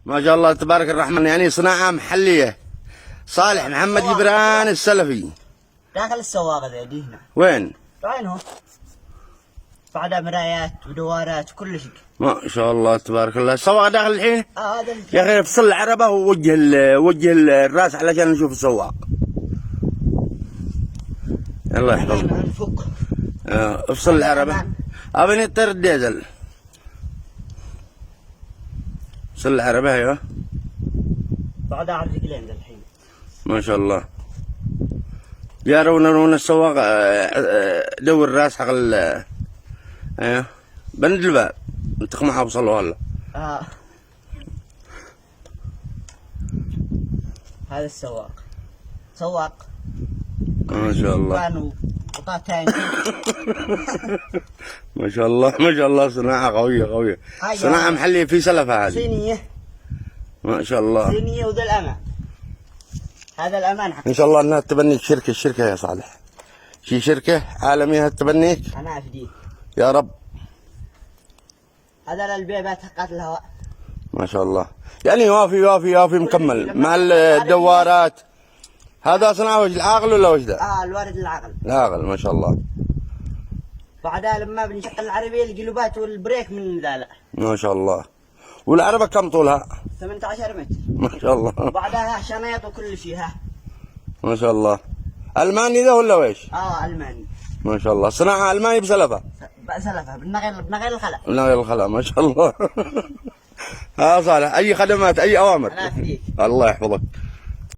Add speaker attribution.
Speaker 1: ما شاء الله تبارك الرحمن، يعني صناعة محلية. صالح محمد جبران السلفي.
Speaker 2: داخل السواق ذا دي هنا.
Speaker 1: وين؟
Speaker 2: وين هو؟ بعدها مرايات ودوارات وكل شيء.
Speaker 1: ما شاء الله تبارك الله. السواق داخل الحين؟
Speaker 2: هذا
Speaker 1: يا اخي افصل العربة ووجه الراس علشان نشوف السواق. الله يحفظك.
Speaker 2: نفك.
Speaker 1: افصل العربة. ابي نطر الديزل. افصل العربة. ايوه.
Speaker 2: بعدها على الرجلين الحين.
Speaker 1: ما شاء الله. يا رون السواق دور الراس حق ايوه بند الباب انت ما حوصلوا هلا.
Speaker 2: هذا السواق سواق.
Speaker 1: ما شاء الله.
Speaker 2: كانوا قطعتين.
Speaker 1: ما شاء الله ما شاء الله. صناعة قوية صناعة محلية في سلفة هذه.
Speaker 2: صينية.
Speaker 1: ما شاء الله.
Speaker 2: صينية وذا الأمان. هذا الأمان حق.
Speaker 1: إن شاء الله أنها تبنيك الشركة يا صالح. شي شركة عالمية تبنيك.
Speaker 2: أنا أفديك.
Speaker 1: يا رب.
Speaker 2: هذا البيبات حقت الهواء.
Speaker 1: ما شاء الله. يعني وافي مكمل مع الدوارات. هذا صنع وجه العاقل ولا وجه ده؟
Speaker 2: الوارد العقل.
Speaker 1: العاقل ما شاء الله.
Speaker 2: بعدها لما بنشغل العربية القلوبات والبريك من ذا.
Speaker 1: ما شاء الله. والعربة كم طولها؟
Speaker 2: 18 متر.
Speaker 1: ما شاء الله.
Speaker 2: بعدها شنيط وكل شيء.
Speaker 1: ما شاء الله. ألماني ذا ولا ويش؟
Speaker 2: ألماني.
Speaker 1: ما شاء الله. صناعة ألماني بسلفة.
Speaker 2: بسلفة بنغير الخلع.
Speaker 1: بنغير الخلع ما شاء الله. ها صالح، أي خدمات أي أوامر؟
Speaker 2: أنا أفديك.
Speaker 1: الله يحفظك.